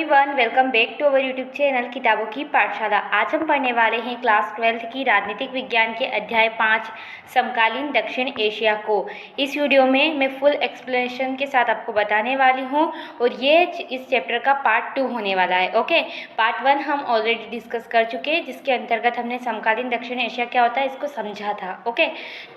Everyone, welcome back to our YouTube channel किताबों की पाठशाला। आज हम पढ़ने वाले हैं क्लास 12th की राजनीतिक विज्ञान के अध्याय 5 समकालीन दक्षिण एशिया को। इस वीडियो में मैं फुल एक्सप्लेनेशन के साथ आपको बताने वाली हूं और ये इस चैप्टर का पार्ट 2 होने वाला है। ओके, पार्ट 1 हम ऑलरेडी डिस्कस कर चुके हैं, जिसके अंतर्गत हमने समकालीन दक्षिण एशिया क्या होता है इसको समझा था। ओके,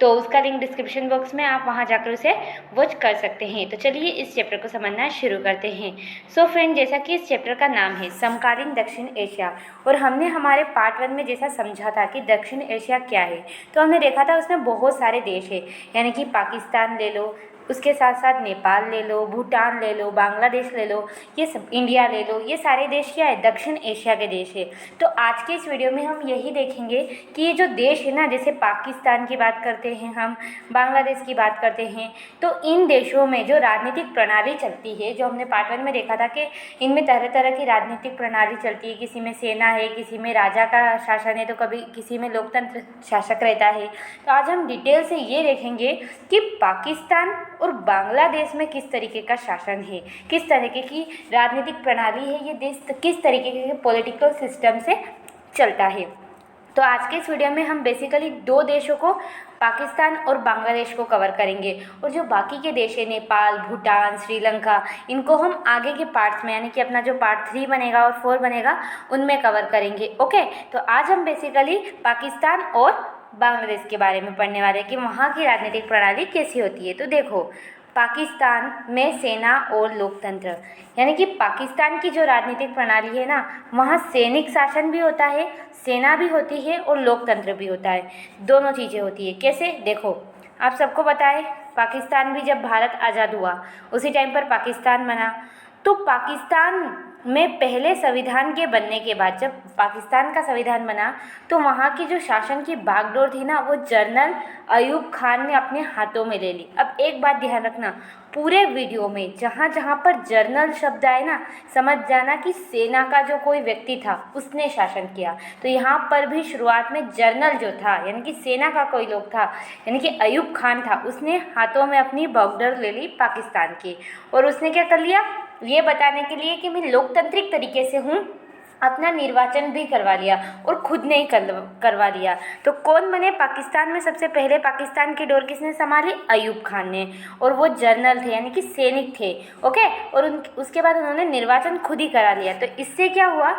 तो उसका लिंक डिस्क्रिप्शन बॉक्स में, आप वहाँ जाकर उसे वॉच कर सकते हैं। तो चलिए इस चैप्टर को समझना शुरू करते हैं। सो फ्रेंड, जैसा कि इस चैप्टर का नाम है समकालीन दक्षिण एशिया, और हमने हमारे पार्ट 1 में जैसा समझा था कि दक्षिण एशिया क्या है, तो हमने देखा था उसमें बहुत सारे देश है, यानी कि पाकिस्तान ले लो, उसके साथ साथ नेपाल ले लो, भूटान ले लो, बांग्लादेश ले लो, ये सब, इंडिया ले लो, ये सारे देश क्या है, दक्षिण एशिया के देश है। तो आज के इस वीडियो में हम यही देखेंगे कि ये जो देश है ना, जैसे पाकिस्तान की बात करते हैं, हम बांग्लादेश की बात करते हैं, तो इन देशों में जो राजनीतिक प्रणाली चलती है, जो हमने पार्ट 1 में देखा था कि इनमें तरह तरह की राजनीतिक प्रणाली चलती है, किसी में सेना है, किसी में राजा का शासन है, तो कभी किसी में लोकतंत्र शासक रहता है। तो आज हम डिटेल से ये देखेंगे कि पाकिस्तान और बांग्लादेश में किस तरीके का शासन है, किस तरीके की राजनीतिक प्रणाली है, ये देश किस तरीके के पॉलिटिकल सिस्टम से चलता है। तो आज के इस वीडियो में हम बेसिकली दो देशों को, पाकिस्तान और बांग्लादेश को कवर करेंगे, और जो बाकी के देश है, नेपाल, भूटान, श्रीलंका, इनको हम आगे के पार्ट्स में, यानी कि अपना जो पार्ट 3 बनेगा और 4 बनेगा, उनमें कवर करेंगे। ओके, तो आज हम बेसिकली पाकिस्तान और बांग्लादेश के बारे में पढ़ने वाले हैं कि वहाँ की राजनीतिक प्रणाली कैसी होती है। तो देखो, पाकिस्तान में सेना और लोकतंत्र, यानी कि पाकिस्तान की जो राजनीतिक प्रणाली है ना, वहाँ सैनिक शासन भी होता है, सेना भी होती है और लोकतंत्र भी होता है, दोनों चीज़ें होती है। कैसे, देखो, आप सबको पता है पाकिस्तान भी जब भारत आज़ाद हुआ उसी टाइम पर पाकिस्तान बना। तो पाकिस्तान में पहले संविधान के बनने के बाद, जब पाकिस्तान का संविधान बना, तो वहाँ की जो शासन की बागडोर थी ना, वो जनरल अयूब खान ने अपने हाथों में ले ली। अब एक बात ध्यान रखना, पूरे वीडियो में जहाँ जहाँ पर जर्नल शब्द आए ना, समझ जाना कि सेना का जो कोई व्यक्ति था उसने शासन किया। तो यहाँ पर भी शुरुआत में जर्नल जो था, यानी कि सेना का कोई लोग था, यानी कि अयूब खान था, उसने हाथों में अपनी बागडोर ले ली पाकिस्तान की, और उसने क्या कर लिया, ये बताने के लिए कि मैं लोकतांत्रिक तरीके से हूँ, अपना निर्वाचन भी करवा लिया और खुद ने ही करवा लिया। तो कौन बने पाकिस्तान में सबसे पहले, पाकिस्तान की डोर किसने संभाली, अयूब खान ने, और वो जनरल थे, यानी कि सैनिक थे। ओके, और उसके बाद उन्होंने निर्वाचन खुद ही करा लिया। तो इससे क्या हुआ,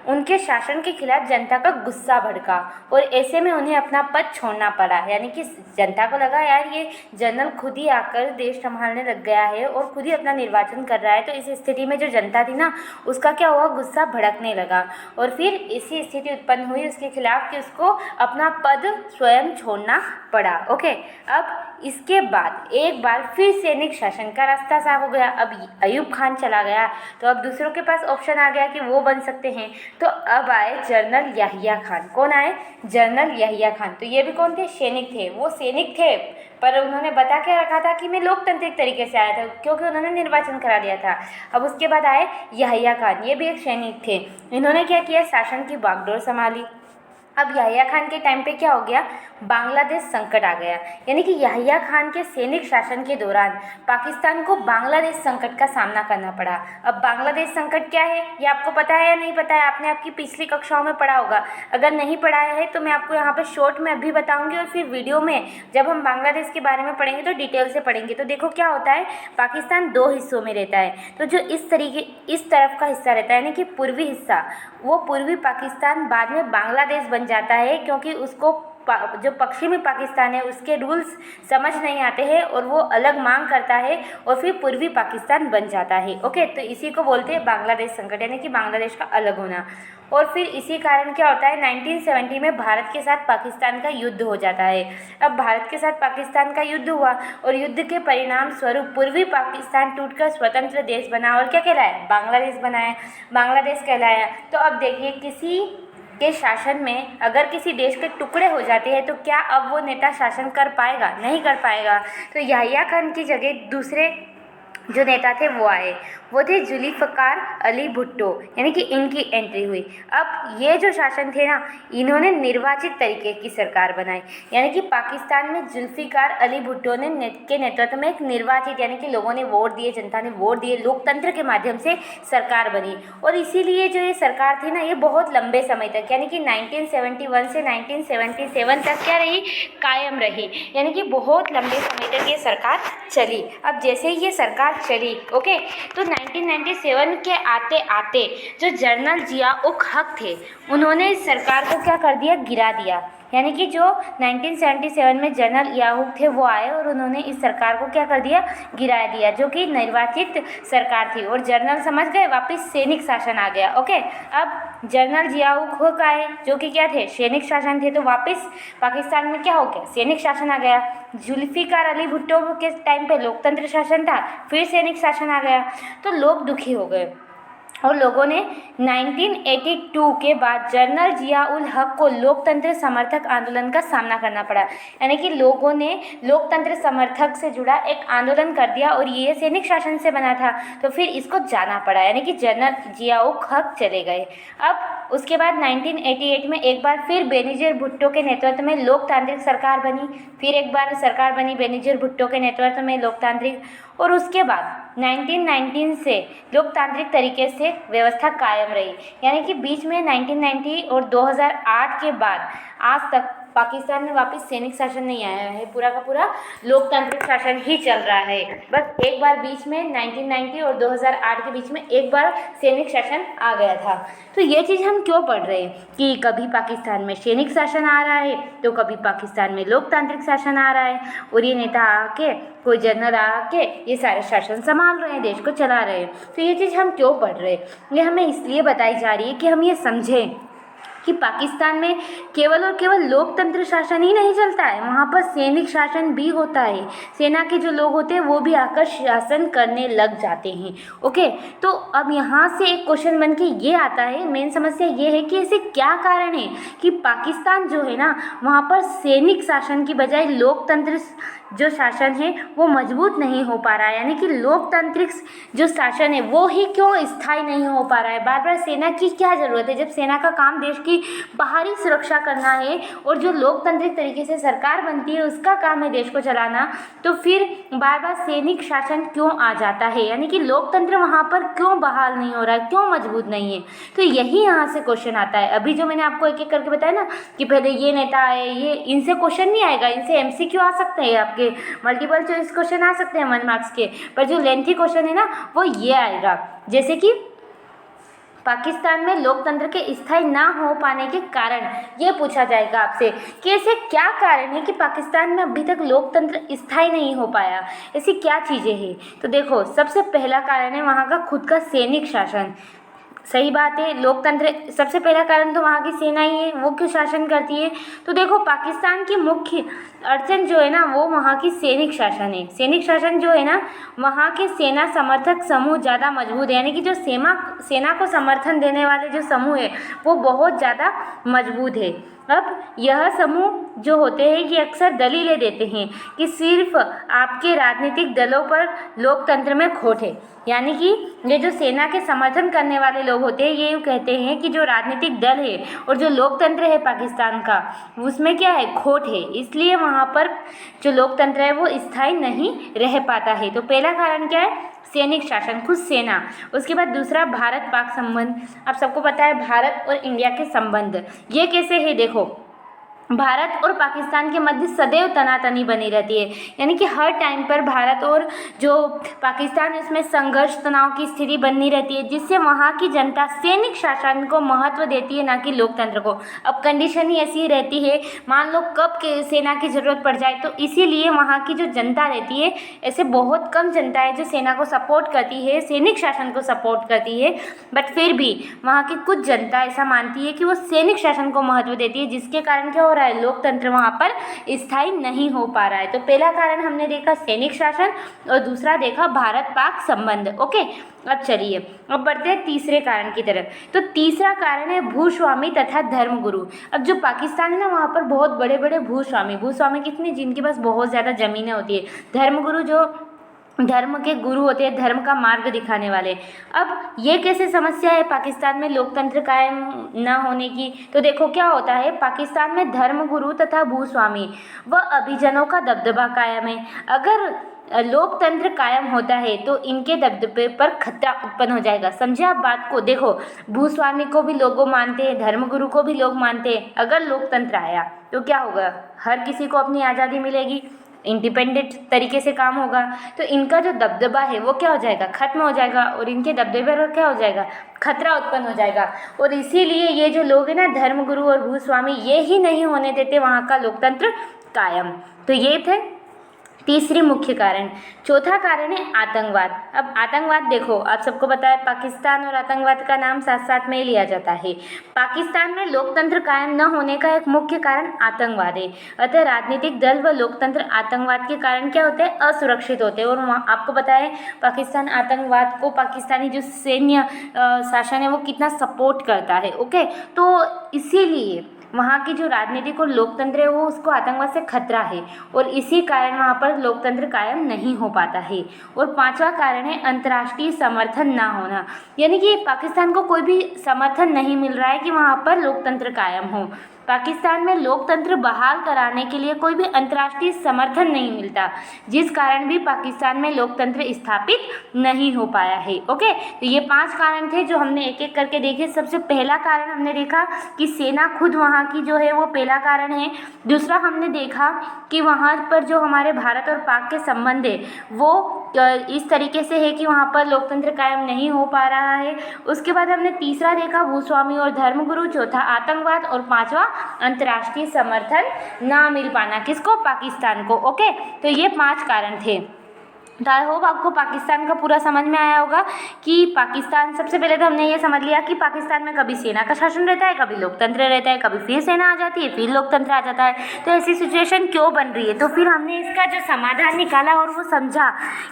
उनके शासन के खिलाफ जनता का गुस्सा भड़का, और ऐसे में उन्हें अपना पद छोड़ना पड़ा। यानी कि जनता को लगा, यार ये जनरल खुद ही आकर देश संभालने लग गया है और खुद ही अपना निर्वाचन कर रहा है। तो इस स्थिति में जो जनता थी ना, उसका क्या हुआ, गुस्सा भड़कने लगा, और फिर ऐसी स्थिति उत्पन्न हुई उसके खिलाफ कि उसको अपना पद स्वयं छोड़ना पड़ा। ओके, अब इसके बाद एक बार फिर सैनिक शासन का रास्ता साफ हो गया। अब अयूब खान चला गया, तो अब दूसरों के पास ऑप्शन आ गया कि वो बन सकते हैं। तो अब आए जनरल याहिया खान। कौन आए, जनरल याहिया खान। तो ये भी कौन थे, सैनिक थे। वो सैनिक थे, पर उन्होंने बता के रखा था कि मैं लोकतांत्रिक तरीके से आया था, क्योंकि उन्होंने निर्वाचन करा दिया था। अब उसके बाद आए याहिया खान, ये भी एक सैनिक थे। इन्होंने क्या किया, शासन की बागडोर संभाली। अब याहिया खान के टाइम पे क्या हो गया, बांग्लादेश संकट आ गया, यानी कि याहिया खान के सैनिक शासन के दौरान पाकिस्तान को बांग्लादेश संकट का सामना करना पड़ा। अब बांग्लादेश संकट क्या है, ये आपको पता है या नहीं पता है, आपने आपकी पिछली कक्षाओं में पढ़ा होगा। अगर नहीं पढ़ा है तो मैं आपको यहाँ पे शॉर्ट में अभी बताऊँगी, और फिर वीडियो में जब हम बांग्लादेश के बारे में पढ़ेंगे तो डिटेल से पढ़ेंगे। तो देखो क्या होता है, पाकिस्तान दो हिस्सों में रहता है। तो जो इस तरफ का हिस्सा रहता है, यानी कि पूर्वी हिस्सा, वो पूर्वी पाकिस्तान बाद में बांग्लादेश बन जाता है, क्योंकि उसको जो पश्चिमी पाकिस्तान है उसके रूल्स समझ नहीं आते हैं और वो अलग मांग करता है, और फिर पूर्वी पाकिस्तान बन जाता है। ओके, तो इसी को बोलते हैं बांग्लादेश संकट, यानी कि बांग्लादेश का अलग होना। और फिर इसी कारण क्या होता है, 1970 में भारत के साथ पाकिस्तान का युद्ध हो जाता है। अब भारत के साथ पाकिस्तान का युद्ध हुआ, और युद्ध के परिणाम स्वरूप पूर्वी पाकिस्तान टूटकर स्वतंत्र देश बना, और क्या कहलाया, बांग्लादेश बनाया, बांग्लादेश कहलाया। तो अब देखिए, किसी के शासन में अगर किसी देश के टुकड़े हो जाते हैं, तो क्या अब वो नेता शासन कर पाएगा, नहीं कर पाएगा। तो याहिया खान की जगह दूसरे जो नेता थे वो आए, वो थे जुल्फ़िकार अली भुट्टो, यानी कि इनकी एंट्री हुई। अब ये जो शासन थे ना, इन्होंने निर्वाचित तरीके की सरकार बनाई, यानी कि पाकिस्तान में जुल्फ़िकार अली भुट्टो ने के नेतृत्व में एक निर्वाचित, यानी कि लोगों ने वोट दिए, जनता ने वोट दिए, लोकतंत्र के माध्यम से सरकार बनी। और इसीलिए जो ये सरकार थी ना, ये बहुत लंबे समय तक, यानी कि 1971 से 1977 तक क्या रही, कायम रही, यानी कि बहुत लंबे समय तक ये सरकार चली। अब जैसे ही ये सरकार चली, ओके, तो 1997 के आते आते जो जनरल जिया उल हक थे, उन्होंने इस सरकार को क्या कर दिया, गिरा दिया। यानी कि जो 1977 में जनरल याहूब थे वो आए और उन्होंने इस सरकार को क्या कर दिया, गिरा दिया, जो कि निर्वाचित सरकार थी। और जनरल समझ गए, वापस सैनिक शासन आ गया। ओके, अब जनरल जियाउल हक आए, जो कि क्या थे, सैनिक शासन थे, तो वापस पाकिस्तान में क्या हो गया, सैनिक शासन आ गया। जुल्फ़िकार अली भुट्टो के टाइम पे लोकतंत्र शासन था, फिर सैनिक शासन आ गया, तो लोग दुखी हो गए और लोगों ने 1982 के बाद जनरल जिया उल हक को लोकतंत्र समर्थक आंदोलन का सामना करना पड़ा। यानी कि लोगों ने लोकतंत्र समर्थक से जुड़ा एक आंदोलन कर दिया और ये सैनिक शासन से बना था, तो फिर इसको जाना पड़ा, यानी कि जनरल जिया उल हक चले गए। अब उसके बाद 1988 में एक बार फिर बेनज़ीर भुट्टो के नेतृत्व में लोकतांत्रिक सरकार बनी, फिर एक बार सरकार बनी बेनज़ीर भुट्टो के नेतृत्व में लोकतांत्रिक, और उसके बाद 1919 से लोकतांत्रिक तरीके से व्यवस्था कायम रही। यानी कि बीच में 1990 और 2008 के बाद आज तक पाकिस्तान में वापस सैनिक शासन नहीं आया है, पूरा का पूरा लोकतांत्रिक शासन ही चल रहा है। बस एक बार बीच में 1990 और 2008 के बीच में एक बार सैनिक शासन आ गया था। तो ये चीज़ हम क्यों पढ़ रहे हैं कि कभी पाकिस्तान में सैनिक शासन आ रहा है तो कभी पाकिस्तान में लोकतांत्रिक शासन आ रहा है, और ये नेता आके, कोई जनरल आके ये सारे शासन संभाल रहे हैं, देश को चला रहे हैं। तो ये चीज़ हम क्यों पढ़ रहे हैं, ये हमें इसलिए बताई जा रही है कि हम ये समझें कि पाकिस्तान में केवल और केवल लोकतंत्र शासन ही नहीं चलता है, वहाँ पर सैनिक शासन भी होता है। सेना के जो लोग होते हैं वो भी आकर शासन करने लग जाते हैं। ओके, तो अब यहाँ से एक क्वेश्चन बन के ये आता है, मेन समस्या ये है कि ऐसे क्या कारण है कि पाकिस्तान जो है ना, वहाँ पर सैनिक शासन की बजाय लोकतंत्र जो शासन है वो मजबूत नहीं हो पा रहा है। यानी कि लोकतांत्रिक जो शासन है वो ही क्यों स्थायी नहीं हो पा रहा है। बार बार सेना की क्या ज़रूरत है, जब सेना का काम देश की बाहरी सुरक्षा करना है और जो लोकतांत्रिक तरीके से सरकार बनती है उसका काम है देश को चलाना, तो फिर बार बार सैनिक शासन क्यों आ जाता है। यानी कि लोकतंत्र वहाँ पर क्यों बहाल नहीं हो रहा है, क्यों मजबूत नहीं है। तो यही यहाँ से क्वेश्चन आता है। अभी जो मैंने आपको एक एक करके बताया ना कि पहले ये नेता आए, ये इनसे क्वेश्चन नहीं आएगा, इनसे MCQ आ सकते हैं, आपके मल्टीपल चॉइस क्वेश्चन आ सकते हैं 1 मार्क्स के, पर जो लेंथी क्वेश्चन है ना वो ये आएगा, जैसे कि पाकिस्तान में लोकतंत्र के स्थायी ना हो पाने के कारण ये पूछा जाएगा आपसे कि ऐसे क्या कारण है कि पाकिस्तान में अभी तक लोकतंत्र स्थायी नहीं हो पाया, ऐसी क्या चीज़ें हैं। तो देखो, सबसे पहला कारण है वहाँ का खुद का सैनिक शासन। सही बात है, लोकतंत्र सबसे पहला कारण तो वहाँ की सेना ही है, वो क्यों शासन करती है। तो देखो, पाकिस्तान की मुख्य अड़चन जो है ना वो वहाँ की सैनिक शासन है। सैनिक शासन जो है ना, वहाँ के सेना समर्थक समूह ज़्यादा मजबूत है, यानी कि जो सेना को समर्थन देने वाले जो समूह है वो बहुत ज़्यादा मजबूत है। अब यह समूह जो होते हैं ये अक्सर दलीलें देते हैं कि सिर्फ आपके राजनीतिक दलों पर लोकतंत्र में खोट है। यानी कि ये जो सेना के समर्थन करने वाले लोग होते हैं ये कहते हैं कि जो राजनीतिक दल है और जो लोकतंत्र है पाकिस्तान का, उसमें क्या है, खोट है, इसलिए वहाँ पर जो लोकतंत्र है वो स्थायी नहीं रह पाता है। तो पहला कारण क्या है, सैनिक शासन, खुद सेना। उसके बाद दूसरा, भारत पाक संबंध। आप सबको पता है भारत और इंडिया के संबंध ये कैसे है। देखो, भारत और पाकिस्तान के मध्य सदैव तनातनी बनी रहती है, यानी कि हर टाइम पर भारत और जो पाकिस्तान इसमें संघर्ष तनाव की स्थिति बनी रहती है, जिससे वहाँ की जनता सैनिक शासन को महत्व देती है, ना कि लोकतंत्र को। अब कंडीशन ही ऐसी रहती है, मान लो कब के सेना की ज़रूरत पड़ जाए, तो इसीलिए वहाँ की जो जनता रहती है, ऐसे बहुत कम जनता है जो सेना को सपोर्ट करती है, सैनिक शासन को सपोर्ट करती है, बट फिर भी वहाँ की कुछ जनता ऐसा मानती है कि वो सैनिक शासन को महत्व देती है, जिसके कारण क्या हो रहा है, लोकतंत्र वहाँ पर स्थायी नहीं हो पा रहा है। तो पहला कारण हमने देखा सैनिक शासन और दूसरा देखा भारत पाक संबंध। ओके, अब चलिए अब बढ़ते हैं तीसरे कारण की तरफ। तो तीसरा कारण है भूस्वामी तथा धर्मगुरु। अब जो पाकिस्तान है ना वहाँ पर बहुत बड़े बड़े भूस्वामी कितने, जिनके पास बहुत ज़्यादा ज़मीनें होती है। धर्मगुरु जो धर्म के गुरु होते हैं, धर्म का मार्ग दिखाने वाले। अब ये कैसे समस्या है पाकिस्तान में लोकतंत्र कायम न होने की? तो देखो क्या होता है, पाकिस्तान में धर्म गुरु तथा भूस्वामी व अभिजनों का दबदबा कायम है। अगर लोकतंत्र कायम होता है तो इनके दबदबे पर खतरा उत्पन्न हो जाएगा। समझे आप बात को? देखो, भूस्वामी को भी लोग मानते हैं, धर्मगुरु को भी लोग मानते हैं। अगर लोकतंत्र आया तो क्या होगा, हर किसी को अपनी आज़ादी मिलेगी, इंडिपेंडेंट तरीके से काम होगा, तो इनका जो दबदबा है वो क्या हो जाएगा, खत्म हो जाएगा, और इनके दबदबे पर क्या हो जाएगा, खतरा उत्पन्न हो जाएगा। और इसीलिए ये जो लोग हैं ना, धर्मगुरु और भूस्वामी, ये ही नहीं होने देते वहाँ का लोकतंत्र कायम। तो ये थे तीसरी मुख्य कारण। चौथा कारण है आतंकवाद। अब आतंकवाद देखो, आप सबको पता है पाकिस्तान और आतंकवाद का नाम साथ साथ में ही लिया जाता है। पाकिस्तान में लोकतंत्र कायम न होने का एक मुख्य कारण आतंकवाद है। अतः राजनीतिक दल व लोकतंत्र आतंकवाद के कारण क्या होते हैं, असुरक्षित होते हैं। और वहाँ आपको पता है पाकिस्तान आतंकवाद को, पाकिस्तानी जो सैन्य शासन है वो कितना सपोर्ट करता है। ओके, तो इसीलिए वहाँ की जो राजनीतिक और लोकतंत्र है वो उसको आतंकवाद से खतरा है, और इसी कारण वहाँ पर लोकतंत्र कायम नहीं हो पाता है। और पांचवा कारण है अंतर्राष्ट्रीय समर्थन ना होना, यानी कि पाकिस्तान को कोई भी समर्थन नहीं मिल रहा है कि वहाँ पर लोकतंत्र कायम हो। पाकिस्तान में लोकतंत्र बहाल कराने के लिए कोई भी अंतर्राष्ट्रीय समर्थन नहीं मिलता, जिस कारण भी पाकिस्तान में लोकतंत्र स्थापित नहीं हो पाया है। ओके, तो ये 5 कारण थे जो हमने एक एक करके देखे। सबसे पहला कारण हमने देखा कि सेना खुद वहाँ की जो है वो पहला कारण है। दूसरा हमने देखा कि वहाँ पर जो हमारे भारत और पाक के संबंध है वो इस तरीके से है कि वहाँ पर लोकतंत्र कायम नहीं हो पा रहा है। उसके बाद हमने तीसरा देखा भूस्वामी और धर्मगुरु, चौथा आतंकवाद, और पांचवा अंतर्राष्ट्रीय समर्थन ना मिल पाना, किसको, पाकिस्तान को। ओके, तो ये 5 कारण थे। तो आई होप आपको पाकिस्तान का पूरा समझ में आया होगा कि पाकिस्तान, सबसे पहले तो हमने ये समझ लिया कि पाकिस्तान में कभी सेना का शासन रहता है, कभी लोकतंत्र रहता है, कभी फिर सेना आ जाती है, फिर लोकतंत्र आ जाता है। तो ऐसी सिचुएशन क्यों बन रही है? तो फिर हमने इसका जो समाधान निकाला और वो समझा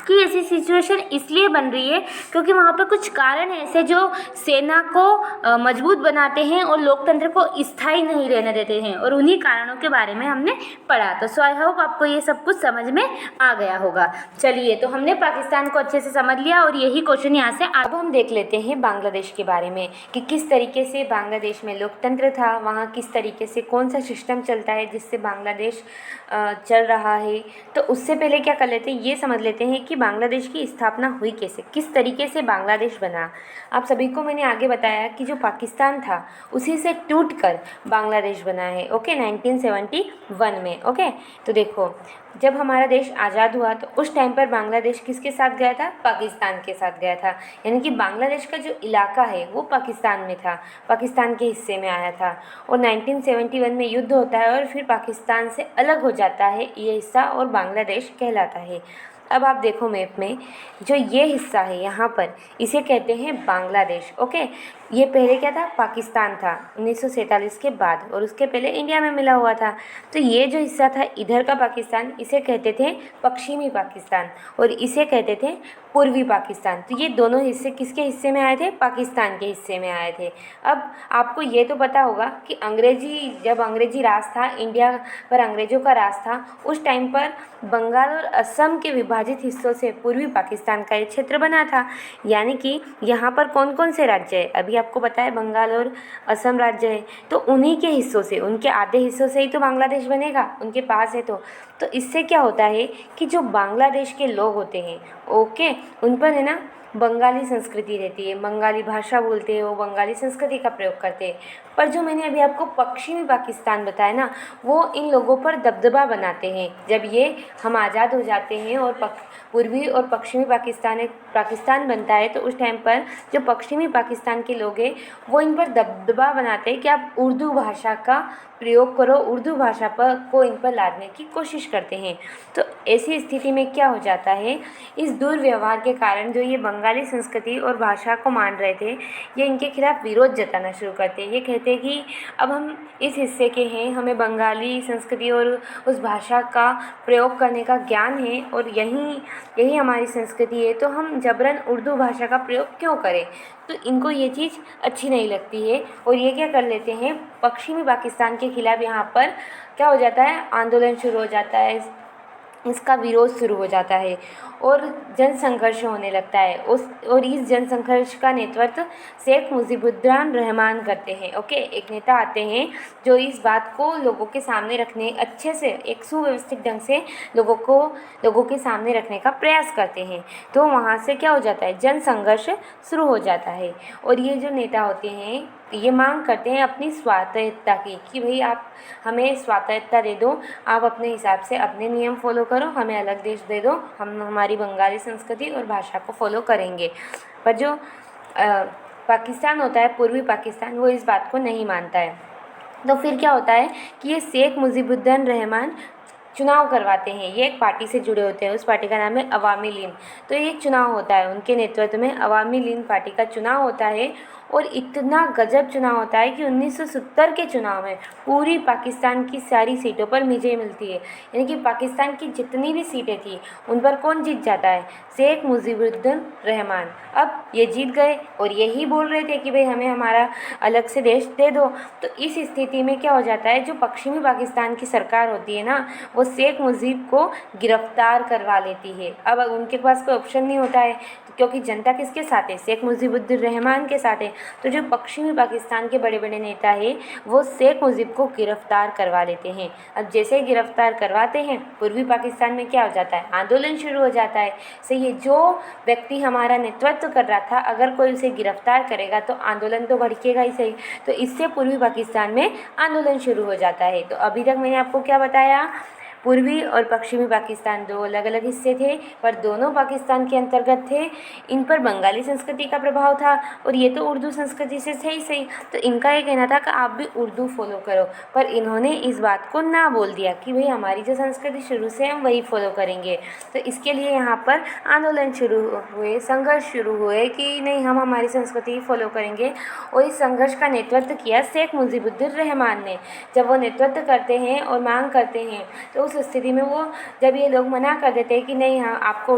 कि ऐसी सिचुएशन इसलिए बन रही है क्योंकि वहाँ पर कुछ कारण ऐसे जो सेना को मजबूत बनाते हैं और लोकतंत्र को स्थायी नहीं रहने देते हैं, और उन्हीं कारणों के बारे में हमने पढ़ा। तो सो आई होप आपको ये सब कुछ समझ में आ गया होगा। चलिए, तो हमने पाकिस्तान को अच्छे से समझ लिया, और यही क्वेश्चन यहाँ से। अब हम देख लेते हैं बांग्लादेश के बारे में कि किस तरीके से बांग्लादेश में लोकतंत्र था, वहाँ किस तरीके से कौन सा सिस्टम चलता है जिससे बांग्लादेश चल रहा है। तो उससे पहले क्या कर लेते हैं, ये समझ लेते हैं कि बांग्लादेश की स्थापना हुई कैसे, किस तरीके से बांग्लादेश बना। आप सभी को मैंने आगे बताया कि जो पाकिस्तान था उसी से टूटकर बांग्लादेश बना है। ओके, 1971 में। ओके, तो देखो, जब हमारा देश आज़ाद हुआ तो उस टाइम पर बांग्लादेश किसके साथ गया था, पाकिस्तान के साथ गया था। यानी कि बांग्लादेश का जो इलाका है वो पाकिस्तान में था, पाकिस्तान के हिस्से में आया था। और 1971 में युद्ध होता है और फिर पाकिस्तान से अलग हो जाता है ये हिस्सा, और बांग्लादेश कहलाता है। अब आप देखो मैप में, जो ये हिस्सा है यहाँ पर, इसे कहते हैं बांग्लादेश। ओके, ये पहले क्या था, पाकिस्तान था 1947 के बाद, और उसके पहले इंडिया में मिला हुआ था। तो ये जो हिस्सा था इधर का पाकिस्तान, इसे कहते थे पश्चिमी पाकिस्तान, और इसे कहते थे पूर्वी पाकिस्तान। तो ये दोनों हिस्से किसके हिस्से में आए थे, पाकिस्तान के हिस्से में आए थे। अब आपको ये तो पता होगा कि जब अंग्रेजी राज था, इंडिया पर अंग्रेज़ों का राज था, उस टाइम पर बंगाल और असम के विभाजित हिस्सों से पूर्वी पाकिस्तान का ये क्षेत्र बना था। यानी कि यहाँ पर कौन कौन से राज्य है, अभी आपको पता है बंगाल और असम राज्य है, तो उन्हीं के हिस्सों से, उनके आधे हिस्सों से ही तो बांग्लादेश बनेगा, उनके पास है। तो इससे क्या होता है कि जो बांग्लादेश के लोग होते हैं, ओके, उन पर है ना बंगाली संस्कृति रहती है, बंगाली भाषा बोलते हैं, वो बंगाली संस्कृति का प्रयोग करते हैं। पर जो मैंने अभी आपको पश्चिमी पाकिस्तान बताया ना, वो इन लोगों पर दबदबा बनाते हैं। जब ये हम आज़ाद हो जाते हैं और पूर्वी और पश्चिमी पाकिस्तान बनता है, तो उस टाइम पर जो पश्चिमी पाकिस्तान के लोग हैं वो इन पर दबदबा बनाते हैं कि आप उर्दू भाषा का प्रयोग करो, उर्दू भाषा को इन पर लादने की कोशिश करते हैं। तो ऐसी स्थिति में क्या हो जाता है, इस दुर्व्यवहार के कारण जो ये बंगाली संस्कृति और भाषा को मान रहे थे, ये इनके खिलाफ विरोध जताना शुरू करते हैं। ये कहते हैं कि अब हम इस हिस्से के हैं, हमें बंगाली संस्कृति और उस भाषा का प्रयोग करने का ज्ञान है, और यही हमारी संस्कृति है, तो हम जबरन उर्दू भाषा का प्रयोग क्यों करें। तो इनको ये चीज़ अच्छी नहीं लगती है, और ये क्या कर लेते हैं, पश्चिमी पाकिस्तान के खिलाफ यहाँ पर क्या हो जाता है, आंदोलन शुरू हो जाता है। इसका विरोध शुरू हो जाता है और जन संघर्ष होने लगता है। इस जन संघर्ष का नेतृत्व शेख मुजीबुर्रहमान रहमान करते हैं। ओके, एक नेता आते हैं जो इस बात को लोगों के सामने रखने, अच्छे से एक सुव्यवस्थित ढंग से लोगों के सामने रखने का प्रयास करते हैं। तो वहाँ से क्या हो जाता है, जन संघर्ष शुरू हो जाता है। और ये जो नेता होते हैं ये मांग करते हैं अपनी स्वायत्तता की, कि भाई आप हमें स्वायत्तता दे दो, आप अपने हिसाब से अपने नियम फॉलो करो, हमें अलग देश दे दो, हम हमारी बंगाली संस्कृति और भाषा को फॉलो करेंगे। पर जो पाकिस्तान होता है, पूर्वी पाकिस्तान, वो इस बात को नहीं मानता है। तो फिर क्या होता है कि ये शेख मुजीबुर्रहमान रहमान चुनाव करवाते हैं। ये एक पार्टी से जुड़े होते हैं, उस पार्टी का नाम है अवामी लीग। तो ये एक चुनाव होता है, उनके नेतृत्व में अवामी लीग पार्टी का चुनाव होता है। और इतना गजब चुनाव होता है कि 1970 के चुनाव में पूरी पाकिस्तान की सारी सीटों पर विजय मिलती है। यानी कि पाकिस्तान की जितनी भी सीटें थी उन पर कौन जीत जाता है, शेख मुजीबुर्रहमान रहमान। अब ये जीत गए और यही बोल रहे थे कि भाई हमें हमारा अलग से देश दे दो। तो इस स्थिति में क्या हो जाता है, जो पश्चिमी पाकिस्तान की सरकार होती है ना, वो शेख मुजीब को गिरफ्तार करवा लेती है। अब उनके पास कोई ऑप्शन नहीं होता है, क्योंकि जनता किसके साथ है, शेख मुजीबुर्रहमान के साथ है। तो जो पश्चिमी पाकिस्तान के बड़े बड़े नेता हैं वो शेख मुजीब को गिरफ्तार करवा लेते हैं। अब जैसे ही गिरफ्तार करवाते हैं, पूर्वी पाकिस्तान में क्या हो जाता है, आंदोलन शुरू हो जाता है। सही है, जो व्यक्ति हमारा नेतृत्व कर रहा था, अगर कोई उसे गिरफ्तार करेगा तो आंदोलन तो भड़केगा ही सही। तो इससे पूर्वी पाकिस्तान में आंदोलन शुरू हो जाता है। तो अभी तक मैंने आपको क्या बताया, पूर्वी और पश्चिमी पाकिस्तान दो अलग अलग हिस्से थे, पर दोनों पाकिस्तान के अंतर्गत थे। इन पर बंगाली संस्कृति का प्रभाव था और ये तो उर्दू संस्कृति से थे ही सही। तो इनका ये कहना था कि आप भी उर्दू फॉलो करो, पर इन्होंने इस बात को ना बोल दिया कि भाई हमारी जो संस्कृति शुरू से हम वही फॉलो करेंगे। तो इसके लिए यहाँ पर आंदोलन शुरू हुए, संघर्ष शुरू हुए कि नहीं, हम हमारी संस्कृति ही फॉलो करेंगे। और इस संघर्ष का नेतृत्व किया शेख मुजीबुर्रहमान ने। जब वो नेतृत्व करते हैं और मांग करते हैं, तो उस स्थिति में वो, जब ये लोग मना कर देते हैं कि नहीं, हाँ आपको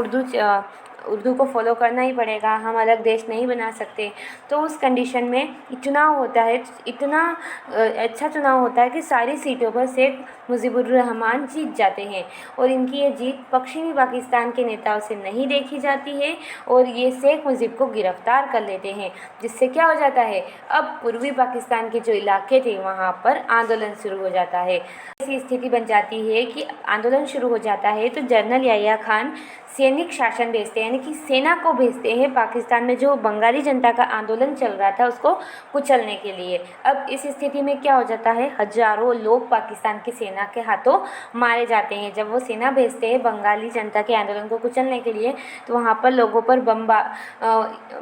उर्दू को फॉलो करना ही पड़ेगा, हम अलग देश नहीं बना सकते, तो उस कंडीशन में चुनाव होता है। इतना अच्छा चुनाव होता है कि सारी सीटों पर शेख मुजीबुर्रहमान जीत जाते हैं। और इनकी ये जीत पश्चिमी पाकिस्तान के नेताओं से नहीं देखी जाती है और ये शेख मुजीब को गिरफ्तार कर लेते हैं, जिससे क्या हो जाता है, अब पूर्वी पाकिस्तान के जो इलाके थे वहाँ पर आंदोलन शुरू हो जाता है। ऐसी स्थिति बन जाती है कि आंदोलन शुरू हो जाता है तो जनरल याह्या खान सैनिक शासन भेजते हैं, यानी कि सेना को भेजते हैं पाकिस्तान में जो बंगाली जनता का आंदोलन चल रहा था उसको कुचलने के लिए। अब इस स्थिति में क्या हो जाता है, हजारों लोग पाकिस्तान की सेना के हाथों मारे जाते हैं। जब वो सेना भेजते हैं बंगाली जनता के आंदोलन को कुचलने के लिए, तो वहाँ पर लोगों पर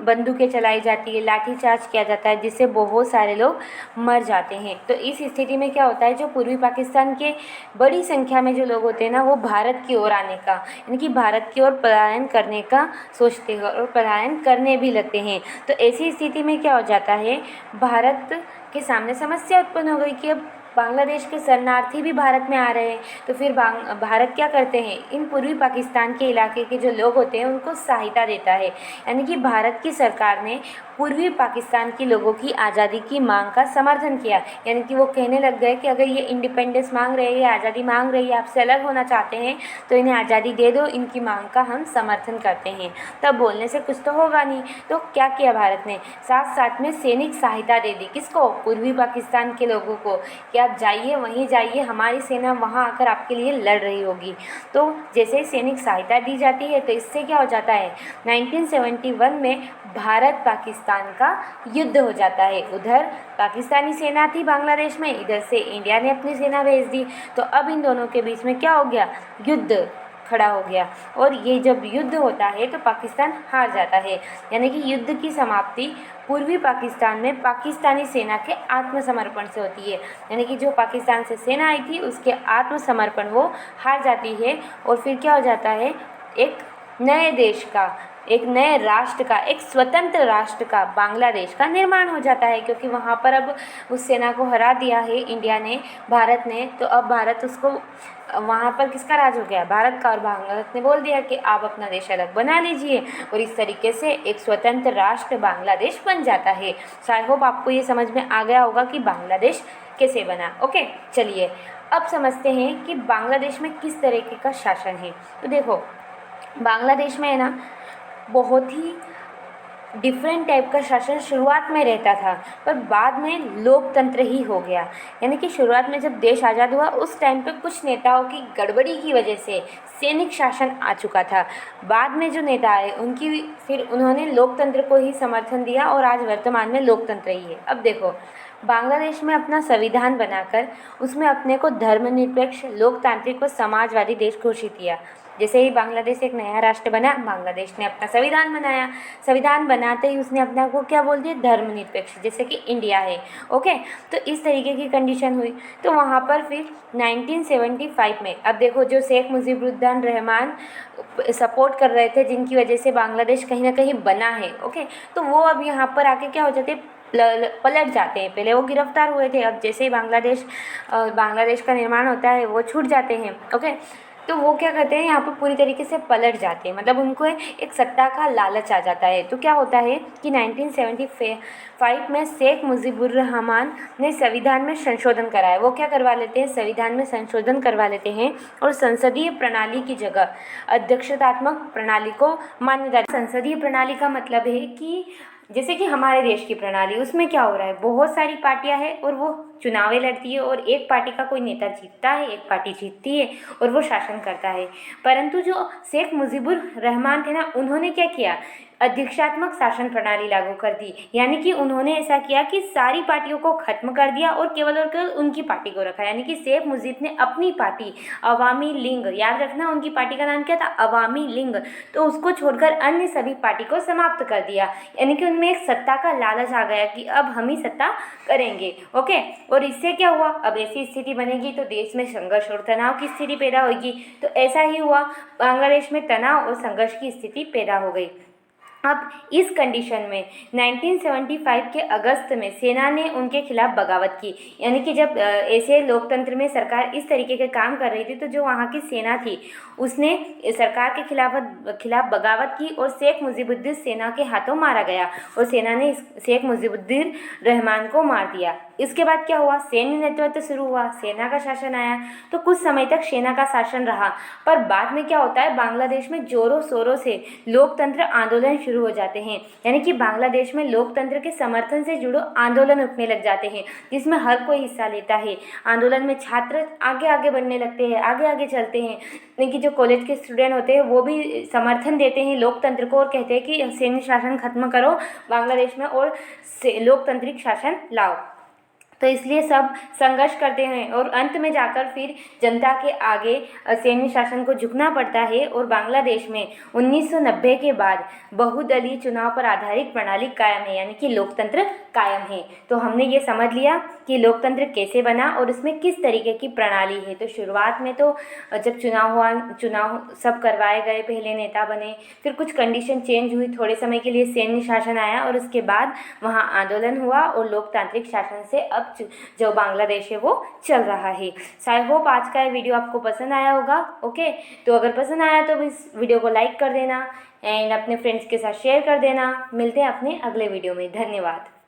बंदूकें चलाई जाती है, लाठीचार्ज किया जाता है, जिससे बहुत सारे लोग मर जाते हैं। तो इस स्थिति में क्या होता है, जो पूर्वी पाकिस्तान के बड़ी संख्या में जो लोग होते हैं ना, वो भारत की ओर आने का, यानी कि भारत की ओर पलायन करने का सोचते हैं और पलायन करने भी लगते हैं। तो ऐसी स्थिति में क्या हो जाता है, भारत के सामने समस्या उत्पन्न हो गई कि अब बांग्लादेश के शरणार्थी भी भारत में आ रहे हैं। तो फिर भारत क्या करते हैं, इन पूर्वी पाकिस्तान के इलाके के जो लोग होते हैं उनको सहायता देता है। यानी कि भारत की सरकार ने पूर्वी पाकिस्तान के लोगों की आज़ादी की मांग का समर्थन किया। यानी कि वो कहने लग गए कि अगर ये इंडिपेंडेंस मांग रहे हैं, आज़ादी मांग रही है, आपसे अलग होना चाहते हैं, तो इन्हें आज़ादी दे दो, इनकी मांग का हम समर्थन करते हैं। तब बोलने से कुछ तो होगा नहीं। तो क्या किया भारत ने, साथ साथ में सैनिक सहायता दे दी। किसको, पूर्वी पाकिस्तान के लोगों को, कि आप जाइए, वहीं जाइए, हमारी सेना वहाँ आकर आपके लिए लड़ रही होगी। तो जैसे ही सैनिक सहायता दी जाती है तो इससे क्या हो जाता है, 1971 में भारत पाकिस्तान का युद्ध हो जाता है। उधर पाकिस्तानी सेना थी बांग्लादेश में, इधर से इंडिया ने अपनी सेना भेज दी। तो अब इन दोनों के बीच में क्या हो गया, युद्ध खड़ा हो गया। और ये जब युद्ध होता है तो पाकिस्तान हार जाता है। यानी कि युद्ध की समाप्ति पूर्वी पाकिस्तान में पाकिस्तानी सेना के आत्मसमर्पण से होती है। यानी कि जो पाकिस्तान से सेना आई थी उसके आत्मसमर्पण, वो हार जाती है। और फिर क्या हो जाता है, एक नए देश का, एक नए राष्ट्र का, एक स्वतंत्र राष्ट्र का, बांग्लादेश का निर्माण हो जाता है। क्योंकि वहाँ पर अब उस सेना को हरा दिया है इंडिया ने, भारत ने, तो अब भारत उसको, वहाँ पर किसका राज हो गया, भारत का। और भारत ने बोल दिया कि आप अपना देश अलग बना लीजिए, और इस तरीके से एक स्वतंत्र राष्ट्र बांग्लादेश बन जाता है। सो आई होप आपको ये समझ में आ गया होगा कि बांग्लादेश कैसे बना। ओके, चलिए अब समझते हैं कि बांग्लादेश में किस तरीके का शासन है। तो देखो, बांग्लादेश में है ना, बहुत ही डिफरेंट टाइप का शासन शुरुआत में रहता था, पर बाद में लोकतंत्र ही हो गया। यानी कि शुरुआत में जब देश आज़ाद हुआ उस टाइम पे कुछ नेताओं की गड़बड़ी की वजह से सैनिक शासन आ चुका था। बाद में जो नेता आए उनकी फिर उन्होंने लोकतंत्र को ही समर्थन दिया और आज वर्तमान में लोकतंत्र ही है। अब देखो, बांग्लादेश में अपना संविधान बनाकर उसमें अपने को धर्मनिरपेक्ष, लोकतांत्रिक और समाजवादी देश घोषित किया। जैसे ही बांग्लादेश एक नया राष्ट्र बना, बांग्लादेश ने अपना संविधान बनाया। संविधान बनाते ही उसने अपने आप को क्या बोल दिया, धर्मनिरपेक्ष, जैसे कि इंडिया है। ओके, तो इस तरीके की कंडीशन हुई। तो वहाँ पर फिर 1975 में, अब देखो, जो शेख मुजीबुर रहमान सपोर्ट कर रहे थे, जिनकी वजह से बांग्लादेश कहीं ना कहीं बना है, ओके, तो वो अब यहाँ पर आके क्या हो जाते, पलट जाते हैं। पहले वो गिरफ्तार हुए थे, अब जैसे ही बांग्लादेश का निर्माण होता है वो छूट जाते हैं। ओके, तो वो क्या करते हैं, यहाँ पर पूरी तरीके से पलट जाते हैं, मतलब उनको एक सत्ता का लालच आ जाता है। तो क्या होता है कि 1975 में शेख मुजीबुर रहमान ने संविधान में संशोधन कराया। वो क्या करवा लेते हैं, संविधान में संशोधन करवा लेते हैं और संसदीय प्रणाली की जगह अध्यक्षतात्मक प्रणाली को मान्यता। संसदीय प्रणाली का मतलब है कि जैसे कि हमारे देश की प्रणाली, उसमें क्या हो रहा है, बहुत सारी पार्टियां हैं और वो चुनावें लड़ती है और एक पार्टी का कोई नेता जीतता है, एक पार्टी जीतती है और वो शासन करता है। परंतु जो शेख मुजीबुर रहमान थे ना, उन्होंने क्या किया, अध्यक्षात्मक शासन प्रणाली लागू कर दी। यानी कि उन्होंने ऐसा किया कि सारी पार्टियों को खत्म कर दिया और केवल उनकी पार्टी को रखा। यानी कि शेख मुजीब ने अपनी पार्टी अवामी लीग, याद रखना उनकी पार्टी का नाम क्या था, अवामी लीग, तो उसको छोड़कर अन्य सभी पार्टी को समाप्त कर दिया। यानी कि उनमें एक सत्ता का लालच आ गया कि अब हम ही सत्ता करेंगे। ओके, और इससे क्या हुआ, अब ऐसी स्थिति बनेगी तो देश में संघर्ष और तनाव की स्थिति पैदा होगी। तो ऐसा ही हुआ, बांग्लादेश में तनाव और संघर्ष की स्थिति पैदा हो गई। अब इस कंडीशन में 1975 के अगस्त में सेना ने उनके खिलाफ बगावत की। यानी कि जब ऐसे लोकतंत्र में सरकार इस तरीके के काम कर रही थी, तो जो वहाँ की सेना थी उसने सरकार के खिलाफ बगावत की और शेख मुजीबुद्दीन सेना के हाथों मारा गया और सेना ने शेख मुजीबुद्दीन रहमान को मार दिया। इसके बाद क्या हुआ, सैन्य नेतृत्व शुरू हुआ, सेना का शासन आया। तो कुछ समय तक सेना का शासन रहा, पर बाद में क्या होता है, बांग्लादेश में जोरों शोरों से लोकतंत्र आंदोलन शुरू हो जाते हैं। यानी कि बांग्लादेश में लोकतंत्र के समर्थन से जुड़े आंदोलन उठने लग जाते हैं, जिसमें हर कोई हिस्सा लेता है। आंदोलन में छात्र आगे आगे बढ़ने लगते हैं, आगे आगे चलते हैं। यानी कि जो कॉलेज के स्टूडेंट होते हैं वो भी समर्थन देते हैं लोकतंत्र को और कहते हैं कि सैन्य शासन खत्म करो बांग्लादेश में और लोकतांत्रिक शासन लाओ। तो इसलिए सब संघर्ष करते हैं और अंत में जाकर फिर जनता के आगे सैन्य शासन को झुकना पड़ता है और बांग्लादेश में 1990 के बाद बहुदलीय चुनाव पर आधारित प्रणाली कायम है, यानी कि लोकतंत्र कायम है। तो हमने ये समझ लिया कि लोकतंत्र कैसे बना और इसमें किस तरीके की प्रणाली है। तो शुरुआत में तो जब चुनाव हुआ, चुनाव सब करवाए गए, पहले नेता बने, फिर कुछ कंडीशन चेंज हुई, थोड़े समय के लिए सैन्य शासन आया और उसके बाद वहाँ आंदोलन हुआ और लोकतांत्रिक शासन से अब जो बांग्लादेश है वो चल रहा है। आई होप आज का ये वीडियो आपको पसंद आया होगा। ओके, तो अगर पसंद आया तो इस वीडियो को लाइक कर देना एंड अपने फ्रेंड्स के साथ शेयर कर देना। मिलते हैं अपने अगले वीडियो में। धन्यवाद।